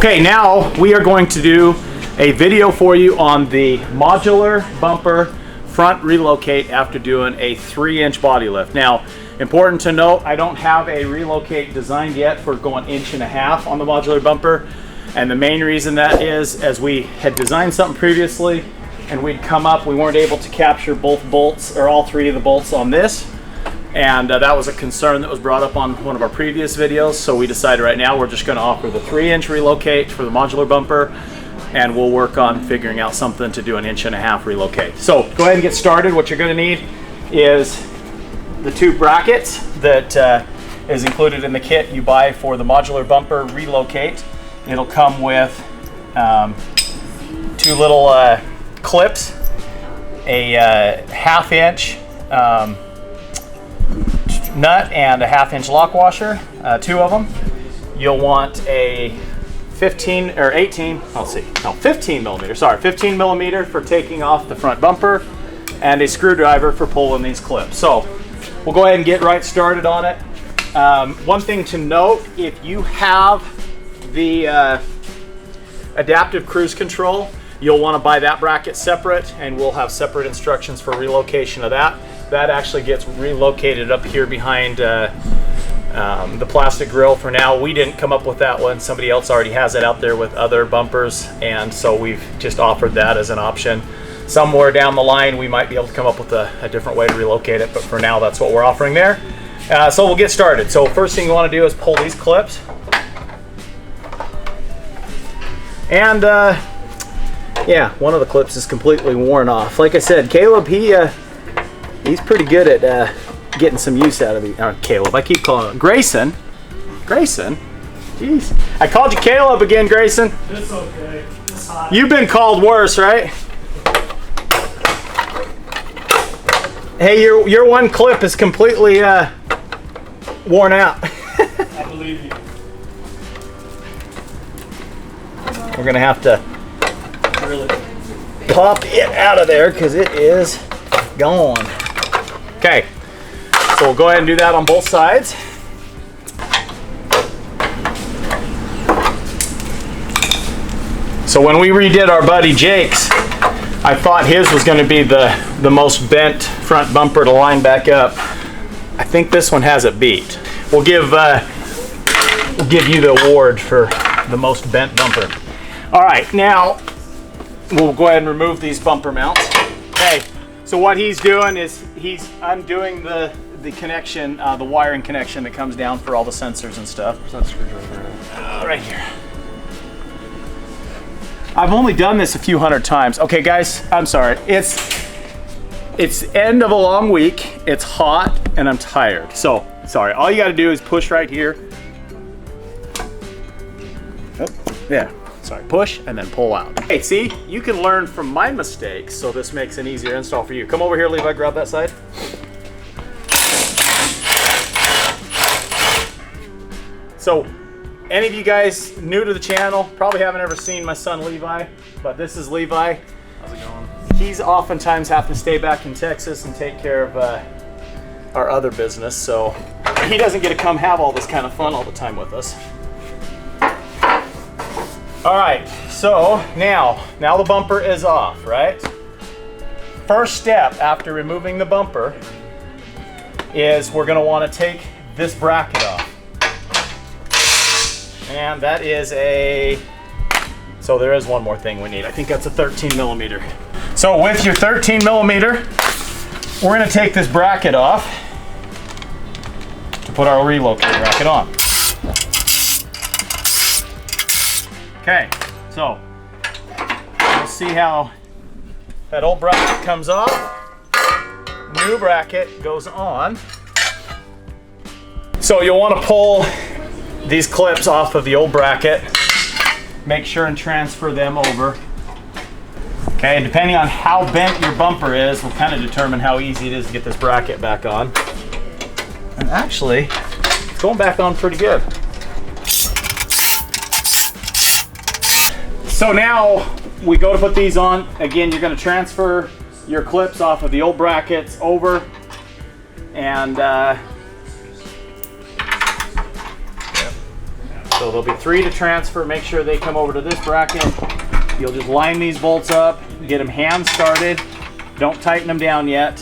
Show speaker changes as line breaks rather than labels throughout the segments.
Okay, now we are going to do a video for you on the modular bumper front relocate after doing a 3-inch body lift. Now, important to note, I don't have a relocate designed yet for going 1.5 inches on the modular bumper. And the main reason that is, as we had designed something previously and we'd come up, we weren't able to capture both bolts or all 3 of the bolts on this. And that was a concern that was brought up on one of our previous videos. So we decided right now we're just going to offer the 3-inch relocate for the modular bumper, and we'll work on figuring out something to do an 1.5 inch relocate. So go ahead and get started. What you're going to need is the 2 brackets that is included in the kit you buy for the modular bumper relocate. It'll come with 2 little clips, a 1/2 inch nut and a 1/2 inch lock washer, 2 of them. You'll want a 15 millimeter for taking off the front bumper, and a screwdriver for pulling these clips. So we'll go ahead and get right started on it. One thing to note, if you have the adaptive cruise control, you'll want to buy that bracket separate, and we'll have separate instructions for relocation of that. That actually gets relocated up here behind the plastic grill for now. We didn't come up with that one. Somebody else already has it out there with other bumpers, and so we've just offered that as an option. Somewhere down the line we might be able to come up with a different way to relocate it, but for now that's what we're offering there. So we'll get started. So first thing you want to do is pull these clips. And yeah, one of the clips is completely worn off. Like I said, Caleb, he's pretty good at getting some use out of the Caleb. I keep calling him Grayson. Grayson? Jeez. I called you Caleb again, Grayson.
It's okay. It's hot.
You've been called worse, right? Hey, your one clip is completely worn out.
I believe you.
We're gonna have to
Really?
pop it out of there because it is gone. Okay, so we'll go ahead and do that on both sides. So when we redid our buddy Jake's, I thought his was going to be the most bent front bumper to line back up. I think this one has it beat. We'll give you the award for the most bent bumper. All right, now we'll go ahead and remove these bumper mounts. Okay, so what he's doing is he's undoing the connection, the wiring connection that comes down for all the sensors and stuff.
Where's that screwdriver at?
Right here. I've only done this a few hundred times. Okay, guys, I'm sorry. It's end of a long week. It's hot and I'm tired. So sorry. All you got to do is push right here. Oh, yeah. Sorry, push and then pull out. Okay, see, you can learn from my mistakes, so this makes an easier install for you. Come over here, Levi, grab that side. So, any of you guys new to the channel probably haven't ever seen my son Levi, but this is Levi.
How's it going?
He's oftentimes have to stay back in Texas and take care of our other business, so he doesn't get to come have all this kind of fun all the time with us. All right, so now the bumper is off, right? First step after removing the bumper is we're gonna wanna take this bracket off. And that is so there is one more thing we need. I think that's a 13 millimeter. So with your 13 millimeter, we're gonna take this bracket off to put our relocate bracket on. Okay, so we'll see how that old bracket comes off. New bracket goes on. So you'll want to pull these clips off of the old bracket. Make sure and transfer them over. Okay, and depending on how bent your bumper is will kind of determine how easy it is to get this bracket back on. And actually, it's going back on pretty good. So now we go to put these on. Again, you're going to transfer your clips off of the old brackets over, and So there'll be 3 to transfer. Make sure they come over to this bracket. You'll just line these bolts up, get them hand started. Don't tighten them down yet.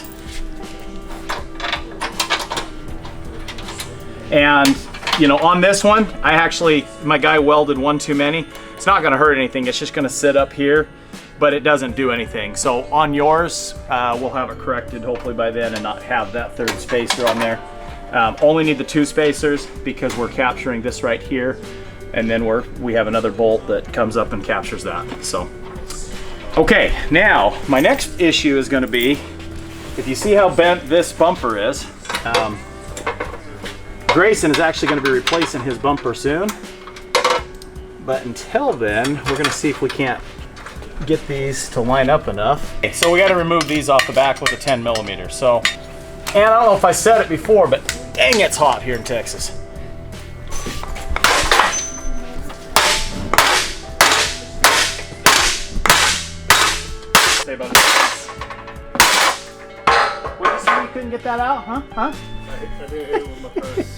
And you know, on this one, my guy welded one too many. It's not gonna hurt anything. It's just gonna sit up here, but it doesn't do anything. So on yours, we'll have it corrected hopefully by then and not have that 3rd spacer on there. Only need the 2 spacers because we're capturing this right here. And then we have another bolt that comes up and captures that. So, okay, now my next issue is gonna be, if you see how bent this bumper is, Grayson is actually gonna be replacing his bumper soon. But until then, we're gonna see if we can't get these to line up enough. Okay, so we gotta remove these off the back with a 10mm. So, and I don't know if I said it before, but dang, it's hot here in Texas. Say about it. What did you say? You couldn't get that out, huh?
I think it was my first.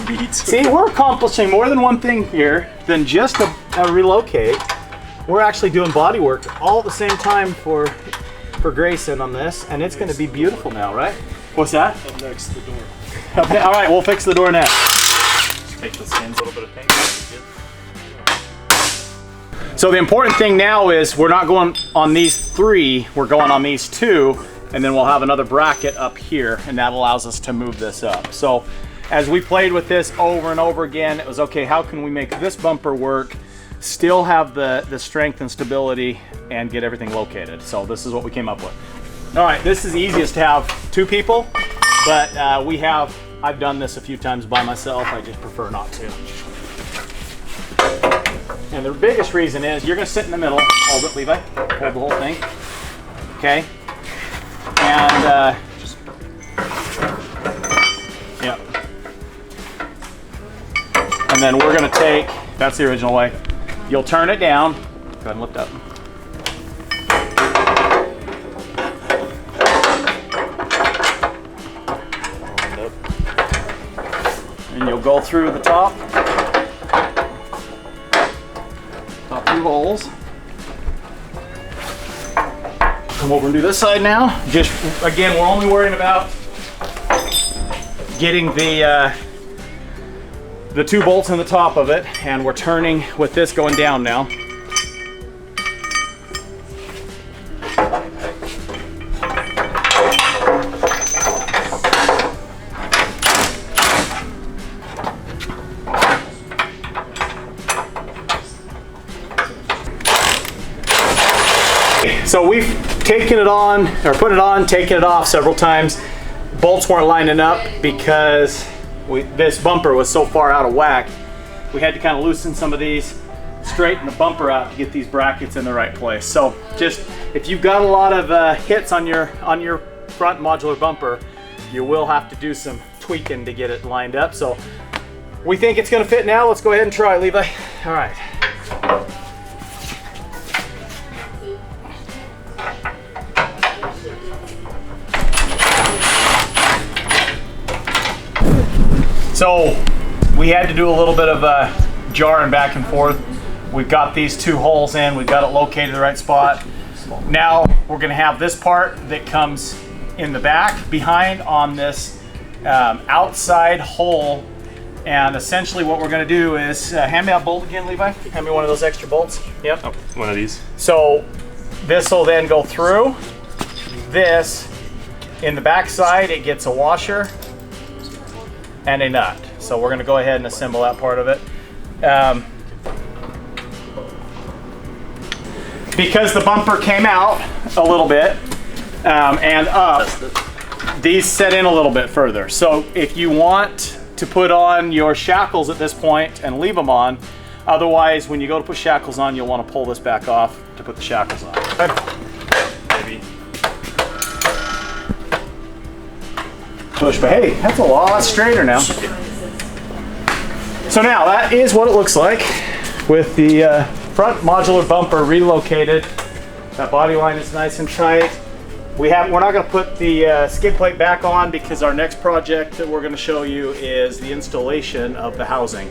Sweet.
See, we're accomplishing more than one thing here than just a relocate. We're actually doing body work all at the same time for Grayson on this, and it's going to be beautiful now, right? What's that?
Up next, the door.
All right, we'll fix the door next.
Take the skins, a little bit of paint.
So the important thing now is we're not going on these 3, we're going on these 2, and then we'll have another bracket up here, and that allows us to move this up. So as we played with this over and over again, it was okay, how can we make this bumper work, still have the strength and stability, and get everything located? So this is what we came up with. All right, this is easiest to have 2 people, but I've done this a few times by myself. I just prefer not to. And the biggest reason is you're gonna sit in the middle. Hold it, Levi. Hold the whole thing. Okay. And yeah. And then we're gonna take, that's the original way. You'll turn it down. Go ahead and lift up. And you'll go through the top 2 holes. Come over and do this side now. Just, again, we're only worrying about getting the 2 bolts in the top of it, and we're turning with this going down now. So we've taken it on, or put it on, taken it off several times. Bolts weren't lining up because this bumper was so far out of whack. We had to kind of loosen some of these, straighten the bumper out to get these brackets in the right place. So just, if you've got a lot of hits on your front modular bumper, you will have to do some tweaking to get it lined up. So we think it's gonna fit now. Let's go ahead and try, Levi. All right. So we had to do a little bit of jarring back and forth. We've got these 2 holes in, we've got it located in the right spot. Now we're gonna have this part that comes in the back behind on this outside hole. And essentially what we're gonna do is, hand me that bolt again, Levi. Hand me one of those extra bolts. Yep.
Oh, one of these.
So this will then go through this. In the back side, it gets a washer and a nut. So we're gonna go ahead and assemble that part of it. Because the bumper came out a little bit and up, these set in a little bit further. So if you want to put on your shackles at this point and leave them on, otherwise when you go to put shackles on, you'll want to pull this back off to put the shackles on.
Maybe.
Push, but hey, that's a lot straighter now. So now that is what it looks like with the front modular bumper relocated. That body line is nice and tight. We're not going to put the skid plate back on because our next project that we're going to show you is the installation of the housing.